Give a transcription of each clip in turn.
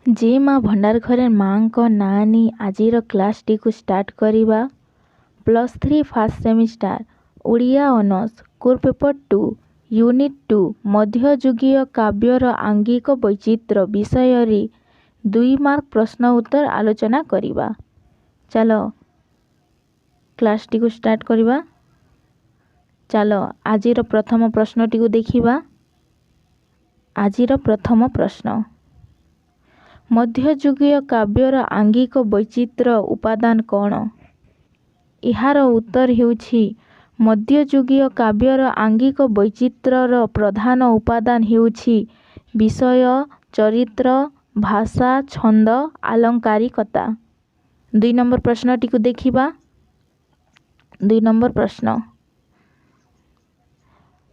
जे माँ भंडार घरे माँ को नाँ नहीं आजिर क्लास टी को स्टार्ट करिबा। +3 first semester Odia honours core paper 2 unit 2 मध्ययुगीय काव्यर आंगिक वैचित्र विषय रे 2 मार्क प्रश्न उत्तर आलोचना करिबा। चलो क्लास टी को स्टार्ट करिबा। चलो आजिर प्रथम प्रश्न टी को देखिबा। आजिर प्रथम प्रश्न मध्ययुगीय काव्यर आंगिक वैचित्र उपादान कौन? यार उत्तर हेउछि मध्ययुगीय काव्यर आंगिक वैचित्रर प्रधान उपादान हेउछि विषय, चरित्र, भाषा, छंद, आलंकारिकता। 2 नंबर प्रश्न टी को देखिबा। 2 नंबर प्रश्न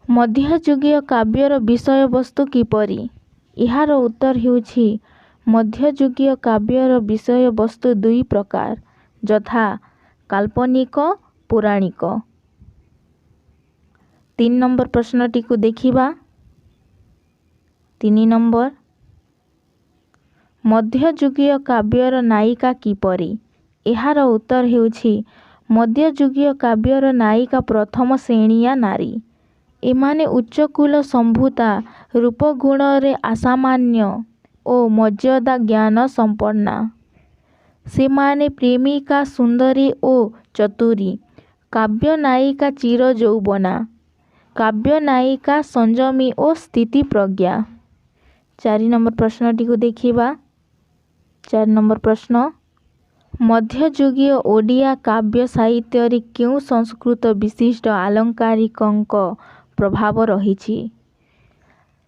मध्ययुगीय काव्यर विषय वस्तु किपरि? यार उत्तर हेउछि मध्ययुगीय काव्यर विषय वस्तु 2 प्रकार यथा काल्पनिक, पौराणिक। 3 नंबर प्रश्न टी को देखिबा। 3 नंबर मध्ययुगीय काव्यर नायिका किपरि? यार उत्तर हेउछि मध्ययुगीय काव्यर नायिका प्रथम श्रेणीया नारी। एमाने उच्चकुल संभूता, रूपगुण रे असामान्य ओ मर्यादा ज्ञान संपन्ना। सेमाने प्रेमिका सुंदरी ओ चतुरी। काव्य नायिका चिर यौवना। काव्य नायिका संयमी ओ स्थिति प्रज्ञा। 4 नंबर प्रश्न टी को देखिबा। 4 नंबर प्रश्न मध्ययुगीय ओडिया काव्य साहित्य रे क्यों संस्कृत विशिष्ट आलंकारिकंक प्रभाव रहिछि?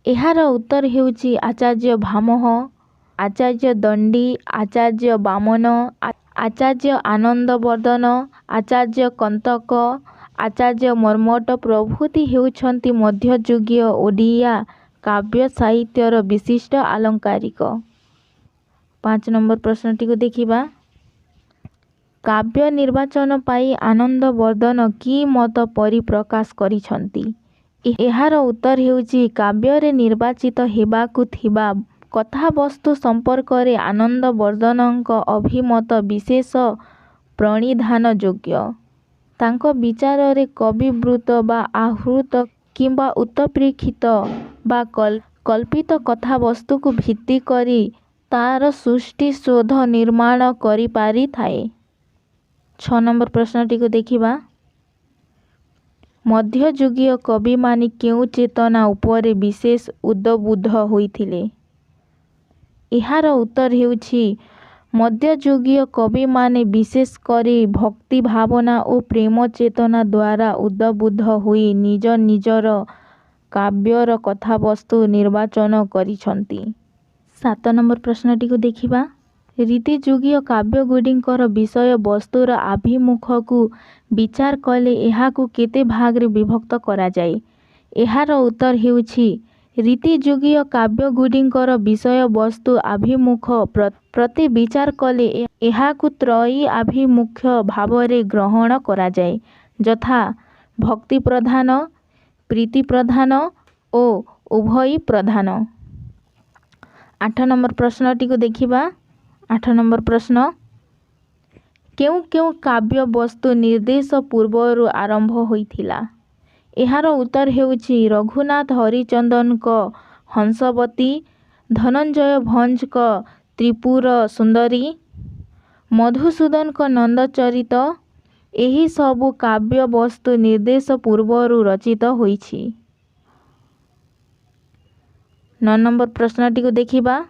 यार उत्तर हेउछि आचार्य भामह, आचार्य दंडी, आचार्य बामन, आचार्य आनंदवर्धन, आचार्य कंतक, आचार्य मर्मट प्रभृति हेउछन्ति मध्ययुगीय ओडिया काव्य साहित्यर विशिष्ट आलंकारिक। 5 नंबर प्रश्न टी को देखिबा। काव्य निर्वाचन पाई आनंदवर्धन की मत परिप्रकाश करिछन्ति? यार उत्तर हेउछि काव्य रे निर्वाचित हेबाकु थिबा कथावस्तु संपर्क रे आनंदवर्धनक अभिमत विशेष प्रणिधान योग्य। तांको विचार रे कविवृत बा आहृत किंबा उत्प्रेक्षित बा कल्पित कथावस्तु को भित्ति करी तार सृष्टि शोध निर्माण करि पारि थाए। 6 नंबर प्रश्न टी को देखिबा। मध्ययुगीय कवि माने केउ चेतना उपरे विशेष उद्बुद्ध होइथिले? यार उत्तर हेउछि मध्ययुगीय कवि माने विशेष करी भक्ति भावना और प्रेम चेतना द्वारा उद्बुद्ध होई निज निजर काव्यर कथावस्तु निर्वाचन करिछन्ति। 7 नंबर प्रश्न टी को देखिबा। रीतियुगीय काव्य गुडिंकर विषय वस्तुर आभिमुख को विचार कले एहाकु केते भाग रे विभक्त करा जाय? यार उत्तर हेउछि रीतियुगीय काव्य गुडिंकर विषय वस्तु आभिमुख प्रति विचार कले एहाकु त्रयी आभिमुख्य भावरे ग्रहण करा जाय यथा भक्ति प्रधान, प्रीति प्रधान ओ उभय प्रधान। 8 नंबर प्रश्न टी को देखिबा। 8 नंबर प्रश्न केउ केउ काव्य वस्तु निर्देश पूर्वरु आरंभ होइथिला? यार उत्तर हेउछि रघुनाथ हरिचंदन को हंसवती, धनंजय भंज को त्रिपुर सुंदरी, मधुसूदन को नंदचरित एही सबु काव्य वस्तु निर्देश पूर्वरु रचित होइछि। 9 नंबर प्रश्न टी को देखिबा।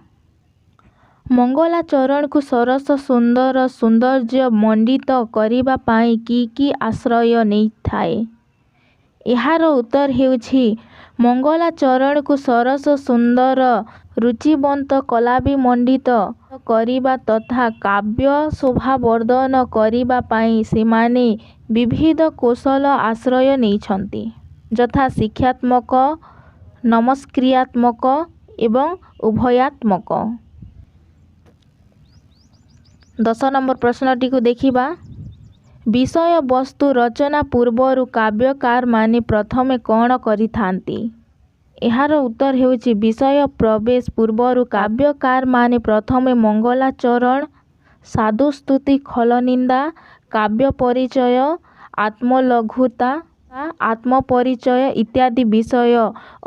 मंगलाचरण को सरस सुंदर सौंदर्य मंडित करिबा पाई की आश्रय नै थाए? यार उत्तर हेउछि मंगलाचरण को सरस सुंदर रुचिवंत कलाबी मंडित करिबा तथा काव्य शोभावर्धन करिबा पाई सेमाने विविध कौशल आश्रय नैछन्ति यथा शिक्षात्मक, नमस्क्रियात्मक एवं उभयात्मक। 10 नंबर प्रश्न टी को देखिबा। विषय वस्तु रचना पूर्वरु काव्यकार माने प्रथमे कौन करिथांती? ଏହାର ଉତ୍ତର ହେଉଛି ବିଷୟ ପ୍ରବେଶ ପୂର୍ବରୁ କାବ୍ୟକାରମାନେ ପ୍ରଥମେ ମଙ୍ଗଳାଚରଣ, ସାଧୁସ୍ତୁତି, ଖଳନିନ୍ଦା, କାବ୍ୟ ପରିଚୟ, ଆତ୍ମଲଘୁତା, ଆତ୍ମପରିଚୟ ଇତ୍ୟାଦି ବିଷୟ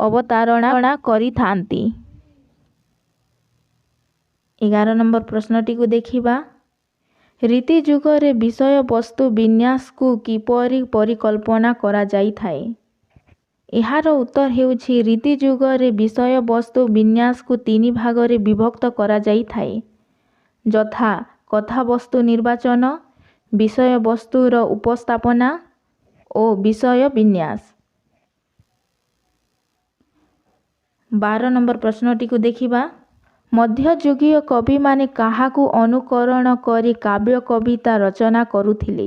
ଅବତାରଣା କରିଥାନ୍ତି। 11 ନମ୍ବର ପ୍ରଶ୍ନଟିକୁ ଦେଖିବା। ରୀତି ଯୁଗରେ ବିଷୟବସ୍ତୁ ବିନ୍ୟାସକୁ କିପରି ପରିକଳ୍ପନା କରାଯାଇଥାଏ? ଏହାର ଉତ୍ତର ହେଉଛି ରୀତି ଯୁଗରେ ବିଷୟବସ୍ତୁ ବିନ୍ୟାସକୁ 3 ଭାଗରେ ବିଭକ୍ତ କରାଯାଇଥାଏ, ଯଥା କଥାବସ୍ତୁ ନିର୍ବାଚନ, ବିଷୟବସ୍ତୁର ଉପସ୍ଥାପନା ଓ ବିଷୟ ବିନ୍ୟାସ। 12 ନମ୍ବର ପ୍ରଶ୍ନଟିକୁ ଦେଖିବା। ମଧ୍ୟଯୁଗୀୟ କବିମାନେ କାହାକୁ ଅନୁକରଣ କରି କାବ୍ୟ କବିତା ରଚନା କରୁଥିଲେ?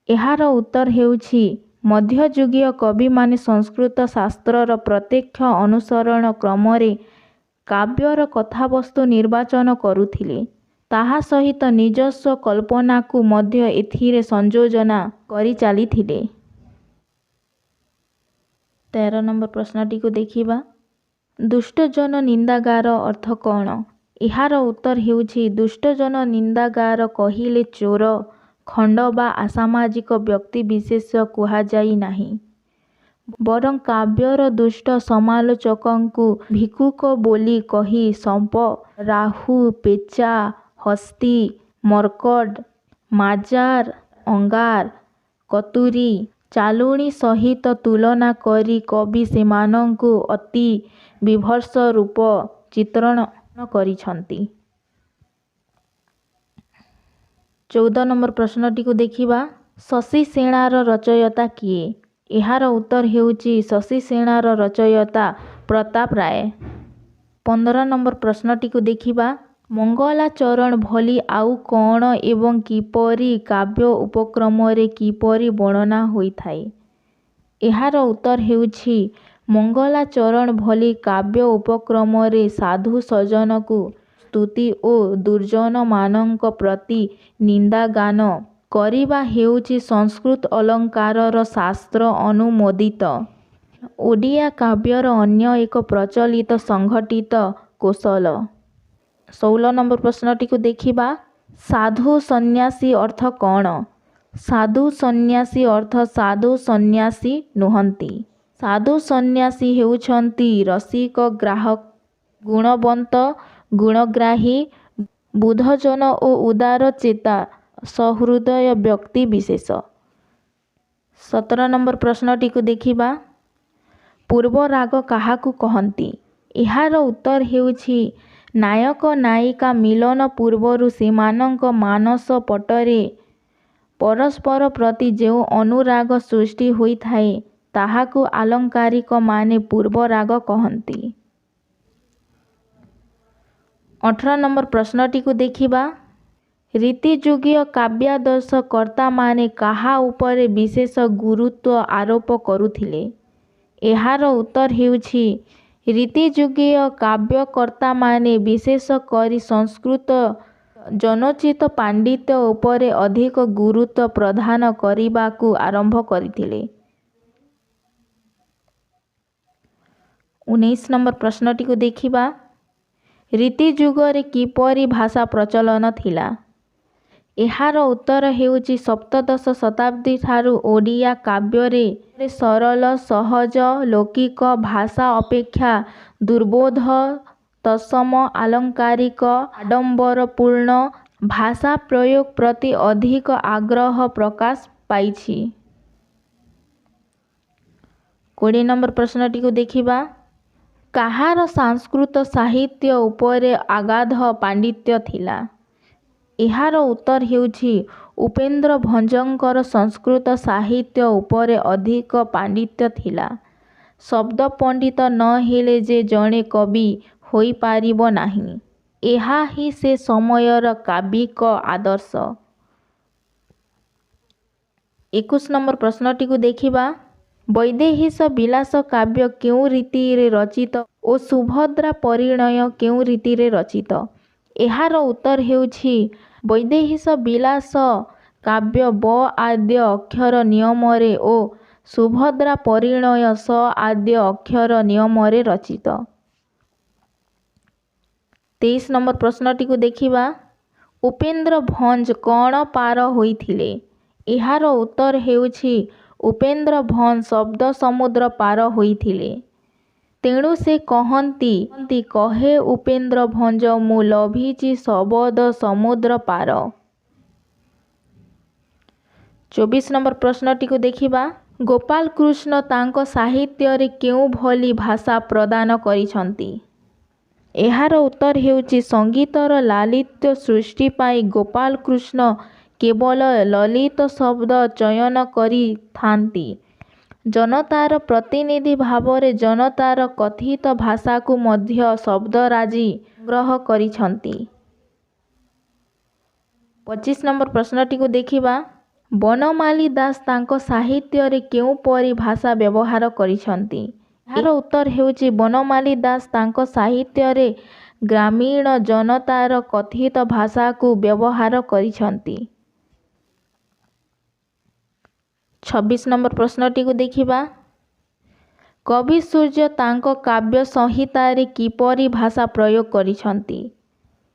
ଏହାର ଉତ୍ତର ହେଉଛି ମଧ୍ୟଯୁଗୀୟ କବିମାନେ ସଂସ୍କୃତ ଶାସ୍ତ୍ରର ପ୍ରତ୍ୟକ୍ଷ ଅନୁସରଣ କ୍ରମରେ କାବ୍ୟର କଥାବସ୍ତୁ ନିର୍ବାଚନ କରୁଥିଲେ। ତାହା ସହିତ ନିଜସ୍ୱ କଳ୍ପନାକୁ ମଧ୍ୟ ଏଥିରେ ସଂଯୋଜନା କରି ଚାଲିଥିଲେ। 13 ନମ୍ବର ପ୍ରଶ୍ନଟିକୁ ଦେଖିବା। ଦୁଷ୍ଟଜନ ନିନ୍ଦାଗାର ଅର୍ଥ କ'ଣ? ଏହାର ଉତ୍ତର ହେଉଛି ଦୁଷ୍ଟଜନ ନିନ୍ଦାଗାର କହିଲେ ଚୋର, ଖଣ୍ଡ ବା ଅସାମାଜିକ ବ୍ୟକ୍ତିବିଶେଷ କୁହାଯାଇ ନାହିଁ, ବରଂ କାବ୍ୟର ଦୁଷ୍ଟ ସମାଲୋଚକଙ୍କୁ ଭିକ୍ଷୁକ ବୋଲି କହି ସର୍ପ, ରାହୁ, ପେଚା, ହସ୍ତୀ, ମର୍କଟ, ମାଜାର, ଅଙ୍ଗାର, କତୁରୀ, ଚାଲୁଣୀ ସହିତ ତୁଳନା କରି କବି ସେମାନଙ୍କୁ ଅତି ବୀଭତ୍ସ ରୂପ ଚିତ୍ରଣ କରିଛନ୍ତି। 14 ନମ୍ବର ପ୍ରଶ୍ନଟିକୁ ଦେଖିବା। ଶଶୀ ସେଣାର ରଚୟିତା କିଏ? ଏହାର ଉତ୍ତର ହେଉଛି ଶଶୀ ସେଣାର ରଚୟିତା ପ୍ରତାପ ରାୟ। 15 ନମ୍ବର ପ୍ରଶ୍ନଟିକୁ ଦେଖିବା। ମଙ୍ଗଳାଚରଣ ଭଳି ଆଉ କ'ଣ ଏବଂ କିପରି କାବ୍ୟ ଉପକ୍ରମରେ କିପରି ବର୍ଣ୍ଣନା ହୋଇଥାଏ? ଏହାର ଉତ୍ତର ହେଉଛି ମଙ୍ଗଳାଚରଣ ଭଳି କାବ୍ୟ ଉପକ୍ରମରେ ସାଧୁ ସଜ୍ଜନଙ୍କୁ ସ୍ତୁତି ଓ ଦୁର୍ଜନମାନଙ୍କ ପ୍ରତି ନିନ୍ଦାଗାନ କରିବା ହେଉଛି ସଂସ୍କୃତ ଅଳଙ୍କାରର ଶାସ୍ତ୍ର ଅନୁମୋଦିତ ଓଡ଼ିଆ କାବ୍ୟର ଅନ୍ୟ ଏକ ପ୍ରଚଳିତ ସଂଗଠିତ କୌଶଳ। 16 ନମ୍ବର ପ୍ରଶ୍ନଟିକୁ ଦେଖିବା। ସାଧୁ ସନ୍ନ୍ୟାସୀ ଅର୍ଥ କ'ଣ? ସାଧୁ ସନ୍ନ୍ୟାସୀ ଅର୍ଥ ସାଧୁ ସନ୍ନ୍ୟାସୀ ନୁହନ୍ତି। ସାଧୁ ସନ୍ନ୍ୟାସୀ ହେଉଛନ୍ତି ରସିକ, ଗ୍ରାହକ, ଗୁଣବନ୍ତ, ଗୁଣଗ୍ରାହୀ, ବୁଦ୍ଧଜନ ଓ ଉଦାରଚେତା ସହୃଦୟ ବ୍ୟକ୍ତି ବିଶେଷ। 17 ନମ୍ବର ପ୍ରଶ୍ନଟିକୁ ଦେଖିବା। ପୂର୍ବରାଗ କାହାକୁ କହନ୍ତି? ଏହାର ଉତ୍ତର ହେଉଛି ନାୟକ ନାୟିକା ମିଳନ ପୂର୍ବରୁ ସେମାନଙ୍କ ମାନସ ପଟରେ ପରସ୍ପର ପ୍ରତି ଯେଉଁ ଅନୁରାଗ ସୃଷ୍ଟି ହୋଇଥାଏ, ତାହାକୁ ଆଲଙ୍କାରିକମାନେ ପୂର୍ବରାଗ କହନ୍ତି। 18 ନମ୍ବର ପ୍ରଶ୍ନଟିକୁ ଦେଖିବା। ରୀତିଯୁଗୀୟ କାବ୍ୟାଦର୍ଶ କର୍ତ୍ତାମାନେ କାହା ଉପରେ ବିଶେଷ ଗୁରୁତ୍ୱ ଆରୋପ କରୁଥିଲେ? ଏହାର ଉତ୍ତର ହେଉଛି ରୀତିଯୁଗୀୟ କାବ୍ୟକର୍ତ୍ତାମାନେ ବିଶେଷ କରି ସଂସ୍କୃତ ଯନୋଚିତ ପାଣ୍ଡିତ୍ୟ ଉପରେ ଅଧିକ ଗୁରୁତ୍ୱ ପ୍ରଦାନ କରିବାକୁ ଆରମ୍ଭ କରିଥିଲେ। 19 ନମ୍ବର ପ୍ରଶ୍ନଟିକୁ ଦେଖିବା। ରୀତିଯୁଗରେ କିପରି ଭାଷା ପ୍ରଚଳନ ଥିଲା? ଏହାର ଉତ୍ତର ହେଉଛି ସପ୍ତଦଶ ଶତାବ୍ଦୀ ଠାରୁ ଓଡ଼ିଆ କାବ୍ୟରେ ସରଳ, ସହଜ, ଲୌକିକ ଭାଷା ଅପେକ୍ଷା ଦୁର୍ବୋଧ୍ୟ, ତତ୍ସମ, ଆଲଙ୍କାରିକ, ଆଡ଼ମ୍ବରପୂର୍ଣ୍ଣ ଭାଷା ପ୍ରୟୋଗ ପ୍ରତି ଅଧିକ ଆଗ୍ରହ ପ୍ରକାଶ ପାଇଛି। 20 ନମ୍ବର ପ୍ରଶ୍ନଟିକୁ ଦେଖିବା। କାହାର ସଂସ୍କୃତ ସାହିତ୍ୟ ଉପରେ ଅଗାଧ ପାଣ୍ଡିତ୍ୟ ଥିଲା? ଏହାର ଉତ୍ତର ହେଉଛି ଉପେନ୍ଦ୍ର ଭଞ୍ଜଙ୍କର ସଂସ୍କୃତ ସାହିତ୍ୟ ଉପରେ ଅଧିକ ପାଣ୍ଡିତ୍ୟ ଥିଲା। ଶବ୍ଦ ପଣ୍ଡିତ ନ ହେଲେ ଯେ ଜଣେ କବି ହୋଇପାରିବ ନାହିଁ, ଏହା ହିଁ ସେ ସମୟର କାବ୍ୟିକ ଆଦର୍ଶ। 21 ନମ୍ବର ପ୍ରଶ୍ନଟିକୁ ଦେଖିବା। ବୈଦେହୀଶ ବିଳାସ କାବ୍ୟ କେଉଁ ରୀତିରେ ରଚିତ ଓ ସୁଭଦ୍ରା ପରିଣୟ କେଉଁ ରୀତିରେ ରଚିତ? ଏହାର ଉତ୍ତର ହେଉଛି ବୈଦେହୀଶ ବିଳାସ କାବ୍ୟ ବ ଆଦ୍ୟ ଅକ୍ଷର ନିୟମରେ ଓ ସୁଭଦ୍ରା ପରିଣୟ ସ ଆଦ୍ୟ ଅକ୍ଷର ନିୟମରେ ରଚିତ। 23 ନମ୍ବର ପ୍ରଶ୍ନଟିକୁ ଦେଖିବା। ଉପେନ୍ଦ୍ର ଭଞ୍ଜ କ'ଣ ପାର ହୋଇଥିଲେ? ଏହାର ଉତ୍ତର ହେଉଛି ଉପେନ୍ଦ୍ର ଭଞ୍ଜ ଶବ୍ଦ ସମୁଦ୍ର ପାର ହୋଇଥିଲେ। ତେଣୁ ସେ କହନ୍ତି କହେ ଉପେନ୍ଦ୍ର ଭଞ୍ଜ ମୁଁ ଲଭିଛି ଶବଦ ସମୁଦ୍ର ପାର। 24 ନମ୍ବର ପ୍ରଶ୍ନଟିକୁ ଦେଖିବା। ଗୋପାଳ କୃଷ୍ଣ ତାଙ୍କ ସାହିତ୍ୟରେ କେଉଁଭଳି ଭାଷା ପ୍ରଦାନ କରିଛନ୍ତି? ଏହାର ଉତ୍ତର ହେଉଛି ସଙ୍ଗୀତର ଲାଳିତ୍ୟ ସୃଷ୍ଟି ପାଇଁ ଗୋପାଳ କୃଷ୍ଣ କେବଳ ଲଳିତ ଶବ୍ଦ ଚୟନ କରିଥାନ୍ତି। ଜନତାର ପ୍ରତିନିଧି ଭାବରେ ଜନତାର କଥିତ ଭାଷାକୁ ମଧ୍ୟ ଶବ୍ଦରାଜି ସଂଗ୍ରହ କରିଛନ୍ତି। 25 ନମ୍ବର ପ୍ରଶ୍ନଟିକୁ ଦେଖିବା। ବନମାଳୀ ଦାସ ତାଙ୍କ ସାହିତ୍ୟରେ କେଉଁପରି ଭାଷା ବ୍ୟବହାର କରିଛନ୍ତି? ଏହାର ଉତ୍ତର ହେଉଛି ବନମାଳୀ ଦାସ ତାଙ୍କ ସାହିତ୍ୟରେ ଗ୍ରାମୀଣ ଜନତାର କଥିତ ଭାଷାକୁ ବ୍ୟବହାର କରିଛନ୍ତି। 26 ନମ୍ବର ପ୍ରଶ୍ନଟିକୁ ଦେଖିବା। କବି ସୂର୍ଯ୍ୟ ତାଙ୍କ କାବ୍ୟ ସଂହିତାରେ କିପରି ଭାଷା ପ୍ରୟୋଗ କରିଛନ୍ତି?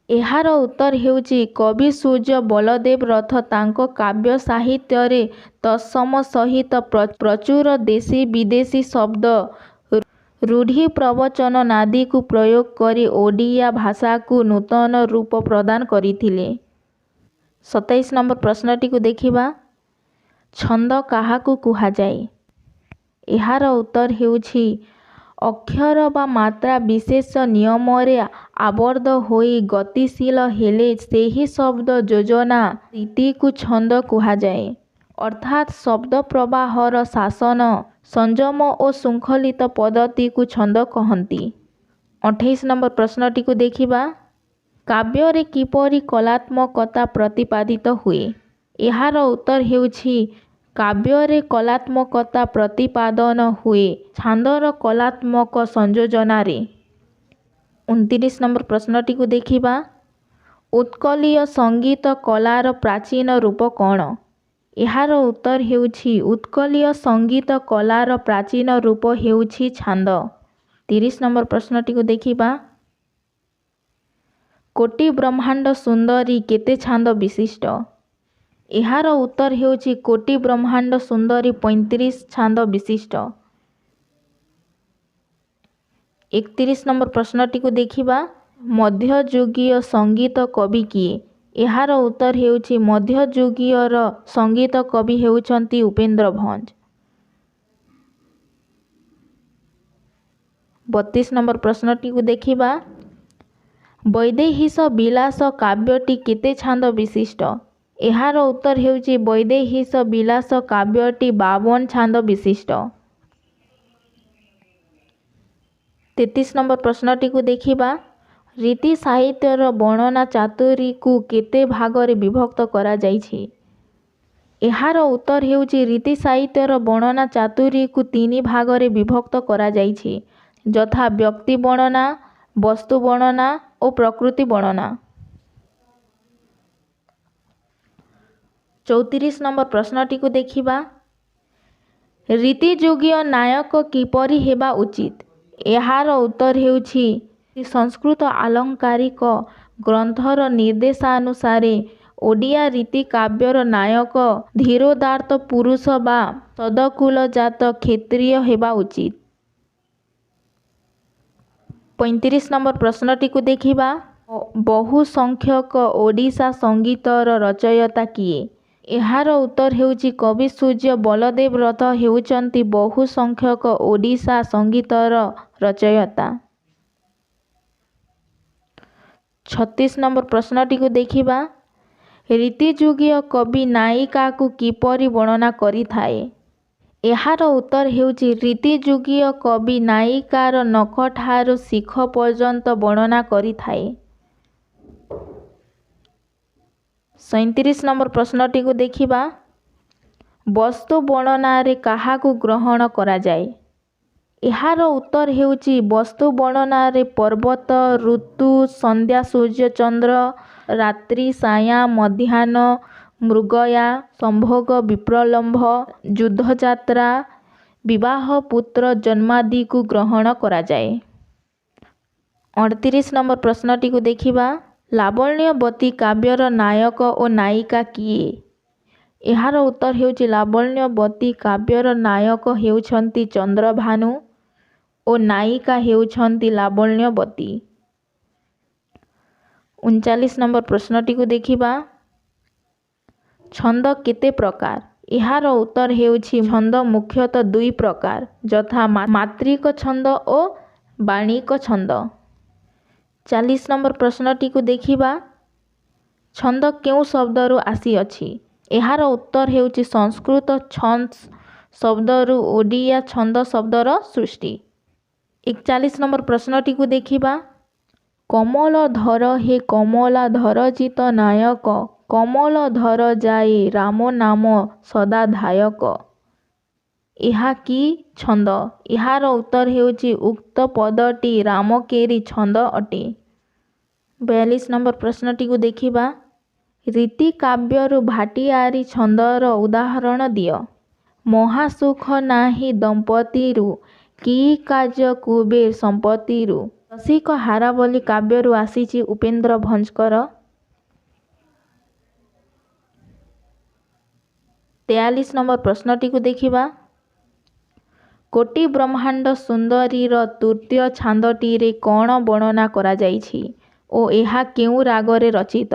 ଏହାର ଉତ୍ତର ହେଉଛି କବି ସୂର୍ଯ୍ୟ ବଳଦେବ ରଥ ତାଙ୍କ କାବ୍ୟ ସାହିତ୍ୟରେ ତତ୍ସମ ସହିତ ପ୍ରଚୁର ଦେଶୀ ବିଦେଶୀ ଶବ୍ଦ ରୂଢ଼ି ପ୍ରବଚନ ନାଦିକୁ ପ୍ରୟୋଗ କରି ଓଡ଼ିଆ ଭାଷାକୁ ନୂତନ ରୂପ ପ୍ରଦାନ କରିଥିଲେ। 27 ନମ୍ବର ପ୍ରଶ୍ନଟିକୁ ଦେଖିବା। ଛନ୍ଦ କାହାକୁ କୁହାଯାଏ? ଏହାର ଉତ୍ତର ହେଉଛି ଅକ୍ଷର ବା ମାତ୍ରା ବିଶେଷ ନିୟମରେ ଆବଦ୍ଧ ହୋଇ ଗତିଶୀଳ ହେଲେ ସେହି ଶବ୍ଦ ଯୋଜନା ରୀତିକୁ ଛନ୍ଦ କୁହାଯାଏ। ଅର୍ଥାତ୍ ଶବ୍ଦ ପ୍ରବାହର ଶାସନ ସଂଯମ ଓ ଶୃଙ୍ଖଳିତ ପଦ୍ଧତିକୁ ଛନ୍ଦ କହନ୍ତି। 28 ନମ୍ବର ପ୍ରଶ୍ନଟିକୁ ଦେଖିବା। କାବ୍ୟରେ କିପରି କଳାତ୍ମକତା ପ୍ରତିପାଦିତ ହୁଏ? ଏହାର ଉତ୍ତର ହେଉଛି କାବ୍ୟରେ କଳାତ୍ମକତା ପ୍ରତିପାଦନ ହୁଏ ଛାନ୍ଦର କଳାତ୍ମକ ସଂଯୋଜନାରେ। 29 ନମ୍ବର ପ୍ରଶ୍ନଟିକୁ ଦେଖିବା। ଉତ୍କଳୀୟ ସଙ୍ଗୀତ କଳାର ପ୍ରାଚୀନ ରୂପ କ'ଣ? ଏହାର ଉତ୍ତର ହେଉଛି ଉତ୍କଳୀୟ ସଙ୍ଗୀତ କଳାର ପ୍ରାଚୀନ ରୂପ ହେଉଛି ଛାନ୍ଦ। 30 ନମ୍ବର ପ୍ରଶ୍ନଟିକୁ ଦେଖିବା। କୋଟି ବ୍ରହ୍ମାଣ୍ଡ ସୁନ୍ଦରୀ କେତେ ଛାନ୍ଦ ବିଶିଷ୍ଟ? ଏହାର ଉତ୍ତର ହେଉଛି କୋଟି ବ୍ରହ୍ମାଣ୍ଡ ସୁନ୍ଦରୀ 35 ଛାନ୍ଦ ବିଶିଷ୍ଟ। 31 ନମ୍ବର ପ୍ରଶ୍ନଟିକୁ ଦେଖିବା। ମଧ୍ୟଯୁଗୀୟ ସଙ୍ଗୀତ କବି କିଏ? ଏହାର ଉତ୍ତର ହେଉଛି ମଧ୍ୟଯୁଗୀୟର ସଙ୍ଗୀତ କବି ହେଉଛନ୍ତି ଉପେନ୍ଦ୍ର ଭଞ୍ଜ। 32 ନମ୍ବର ପ୍ରଶ୍ନଟିକୁ ଦେଖିବା। ବୈଦେହୀଶ ବିଳାସ କାବ୍ୟଟି କେତେ ଛାନ୍ଦ ବିଶିଷ୍ଟ? ଏହାର ଉତ୍ତର ହେଉଛି ବୈଦେହୀଶ ବିଳାସ କାବ୍ୟଟି 52 ଛାନ୍ଦ ବିଶିଷ୍ଟ। 33 ନମ୍ବର ପ୍ରଶ୍ନଟିକୁ ଦେଖିବା। ରୀତି ସାହିତ୍ୟର ବର୍ଣ୍ଣନା ଚାତୁରୀକୁ କେତେ ଭାଗରେ ବିଭକ୍ତ କରାଯାଇଛି? ଏହାର ଉତ୍ତର ହେଉଛି ରୀତି ସାହିତ୍ୟର ବର୍ଣ୍ଣନା ଚାତୁରୀକୁ 3 ଭାଗରେ ବିଭକ୍ତ କରାଯାଇଛି ଯଥା ବ୍ୟକ୍ତି ବର୍ଣ୍ଣନା, ବସ୍ତୁ ବର୍ଣ୍ଣନା ଓ ପ୍ରକୃତି ବର୍ଣ୍ଣନା। 34 ନମ୍ବର ପ୍ରଶ୍ନଟିକୁ ଦେଖିବା। ରୀତିଯୁଗୀୟ ନାୟକ କିପରି ହେବା ଉଚିତ? ଏହାର ଉତ୍ତର ହେଉଛି ସଂସ୍କୃତ ଆଲଙ୍କାରିକ ଗ୍ରନ୍ଥର ନିର୍ଦ୍ଦେଶାନୁସାରେ ଓଡ଼ିଆ ରୀତି କାବ୍ୟର ନାୟକ ଧୀରୋଦାତ୍ତ ପୁରୁଷ ବା ସଦକୁଲଜାତ କ୍ଷତ୍ରିୟ ହେବା ଉଚିତ। 35 ନମ୍ବର ପ୍ରଶ୍ନଟିକୁ ଦେଖିବା। ବହୁ ସଂଖ୍ୟକ ଓଡ଼ିଶା ସଙ୍ଗୀତର ରଚୟିତା କିଏ? ଏହାର ଉତ୍ତର ହେଉଛି କବି ସୂର୍ଯ୍ୟ ବଳଦେବ ରଥ ହେଉଛନ୍ତି ବହୁ ସଂଖ୍ୟକ ଓଡ଼ିଶା ସଙ୍ଗୀତର ରଚୟିତା। 36 ନମ୍ବର ପ୍ରଶ୍ନଟିକୁ ଦେଖିବା। ରୀତିଯୁଗୀୟ କବି ନାୟିକାକୁ କିପରି ବର୍ଣ୍ଣନା କରିଥାଏ? ଏହାର ଉତ୍ତର ହେଉଛି ରୀତିଯୁଗୀୟ କବି ନାୟିକାର ନଖଠାରୁ ଶିଖ ପର୍ଯ୍ୟନ୍ତ ବର୍ଣ୍ଣନା କରିଥାଏ। 37 ନମ୍ବର ପ୍ରଶ୍ନଟିକୁ ଦେଖିବା। ବସ୍ତୁ ବର୍ଣ୍ଣନାରେ କାହାକୁ ଗ୍ରହଣ କରାଯାଏ? ଏହାର ଉତ୍ତର ହେଉଛି ବସ୍ତୁ ବର୍ଣ୍ଣନାରେ ପର୍ବତ, ଋତୁ, ସନ୍ଧ୍ୟା, ସୂର୍ଯ୍ୟ, ଚନ୍ଦ୍ର, ରାତ୍ରି, ସାୟାଁ, ମଧ୍ୟାହ୍ନ, ମୃଗୟା, ସମ୍ଭୋଗ, ବିପ୍ରଲମ୍ଭ, ଯୁଦ୍ଧଯାତ୍ରା ବିବାହ, ପୁତ୍ର ଜନ୍ମାଦିକୁ ଗ୍ରହଣ କରାଯାଏ। 38 ନମ୍ବର ପ୍ରଶ୍ନଟିକୁ ଦେଖିବା। ଲାବଣ୍ୟବତୀ କାବ୍ୟର ନାୟକ ଓ ନାୟିକା କିଏ? ଏହାର ଉତ୍ତର ହେଉଛି ଲାବଣ୍ୟବତୀ କାବ୍ୟର ନାୟକ ହେଉଛନ୍ତି ଚନ୍ଦ୍ରଭାନୁ ଓ ନାୟିକା ହେଉଛନ୍ତି ଲାବଣ୍ୟବତୀ। 39 ନମ୍ବର ପ୍ରଶ୍ନଟିକୁ ଦେଖିବା। ଛନ୍ଦ କେତେ ପ୍ରକାର? ଏହାର ଉତ୍ତର ହେଉଛି ଛନ୍ଦ ମୁଖ୍ୟତଃ ଦୁଇ ପ୍ରକାର, ଯଥା ମାତ୍ରିକ ଛନ୍ଦ ଓ ବାଣିକ ଛନ୍ଦ। 40 ନମ୍ବର ପ୍ରଶ୍ନଟିକୁ ଦେଖିବା। ଛନ୍ଦ କେଉଁ ଶବ୍ଦରୁ ଆସିଅଛି? ଏହାର ଉତ୍ତର ହେଉଛି ସଂସ୍କୃତ ଛନ୍ଦ୍ ଶବ୍ଦରୁ ଓଡ଼ିଆ ଛନ୍ଦ ଶବ୍ଦର ସୃଷ୍ଟି। 41 ନମ୍ବର ପ୍ରଶ୍ନଟିକୁ ଦେଖିବା। କମଳଧର ହେ କମଳାଧରଜିତ ନାୟକ, କମଳଧର ଯାଏ ରାମ ନାମ ସଦାଧାୟକ। ଏହା କି ଛନ୍ଦ? ଏହାର ଉତ୍ତର ହେଉଛି ଉକ୍ତ ପଦଟି ରାମକେରି ଛନ୍ଦ ଅଟେ। 42 ନମ୍ବର ପ୍ରଶ୍ନଟିକୁ ଦେଖିବା। ରୀତିକାବ୍ୟରୁ ଭାଟିଆରୀ ଛନ୍ଦର ଉଦାହରଣ ଦିଅ। ମହାସୁଖ ନାହିଁ ଦମ୍ପତିରୁ, କି କାର୍ଯ୍ୟ କୁବେର ସମ୍ପତ୍ତିରୁ। ରସିକ ହାରାବଲି କାବ୍ୟରୁ ଆସିଛି ଉପେନ୍ଦ୍ର ଭଞ୍ଜଙ୍କର। 43 ନମ୍ବର ପ୍ରଶ୍ନଟିକୁ ଦେଖିବା। କୋଟି ବ୍ରହ୍ମାଣ୍ଡ ସୁନ୍ଦରୀର ତୃତୀୟ ଛାନ୍ଦଟିରେ କ'ଣ ବର୍ଣ୍ଣନା କରାଯାଇଛି ଓ ଏହା କେଉଁ ରାଗରେ ରଚିତ?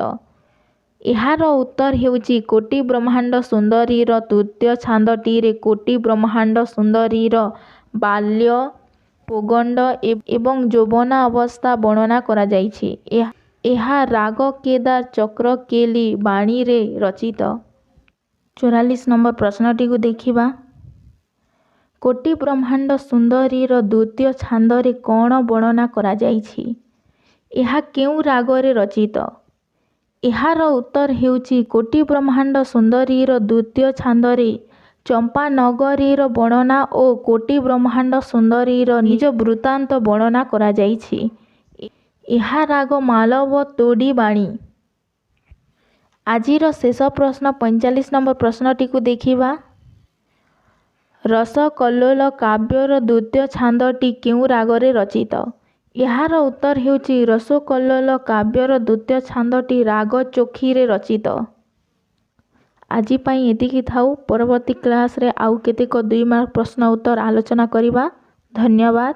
ଏହାର ଉତ୍ତର ହେଉଛି କୋଟି ବ୍ରହ୍ମାଣ୍ଡ ସୁନ୍ଦରୀର ତୃତୀୟ ଛାନ୍ଦଟିରେ କୋଟି ବ୍ରହ୍ମାଣ୍ଡ ସୁନ୍ଦରୀର ବାଲ୍ୟ, ପୌଗଣ୍ଡ ଏବଂ ଯୌବନାବସ୍ଥା ବର୍ଣ୍ଣନା କରାଯାଇଛି। ଏହା ରାଗ କେଦାର ଚକ୍ରକେଲି ବାଣୀରେ ରଚିତ। 44 ନମ୍ବର ପ୍ରଶ୍ନଟିକୁ ଦେଖିବା। କୋଟି ବ୍ରହ୍ମାଣ୍ଡ ସୁନ୍ଦରୀର ଦ୍ୱିତୀୟ ଛାନ୍ଦରେ କ'ଣ ବର୍ଣ୍ଣନା କରାଯାଇଛି? ଏହା କେଉଁ ରାଗରେ ରଚିତ? ଏହାର ଉତ୍ତର ହେଉଛି କୋଟି ବ୍ରହ୍ମାଣ୍ଡ ସୁନ୍ଦରୀର ଦ୍ୱିତୀୟ ଛାନ୍ଦରେ ଚମ୍ପାନଗରୀର ବର୍ଣ୍ଣନା ଓ କୋଟି ବ୍ରହ୍ମାଣ୍ଡ ସୁନ୍ଦରୀର ନିଜ ବୃତ୍ତାନ୍ତ ବର୍ଣ୍ଣନା କରାଯାଇଛି। ଏହା ରାଗ ମାଲବ ତୋଡ଼ି ବାଣୀ। ଆଜିର ଶେଷ ପ୍ରଶ୍ନ 45 ନମ୍ବର ପ୍ରଶ୍ନଟିକୁ ଦେଖିବା। ରସକଲ୍ଲୋଳ କାବ୍ୟର ଦ୍ୱିତୀୟ ଛାନ୍ଦଟି କେଉଁ ରାଗରେ ରଚିତ? ଏହାର ଉତ୍ତର ହେଉଛି ରସକଲ୍ଲୋଳ କାବ୍ୟର ଦ୍ୱିତୀୟ ଛାନ୍ଦଟି ରାଗ ଚୋଖୀରେ ରଚିତ। ଆଜି ପାଇଁ ଏତିକି ଥାଉ। ପରବର୍ତ୍ତୀ କ୍ଲାସ୍ରେ ଆଉ କେତେକ 2 ମାର୍କ ପ୍ରଶ୍ନ ଉତ୍ତର ଆଲୋଚନା କରିବା। ଧନ୍ୟବାଦ।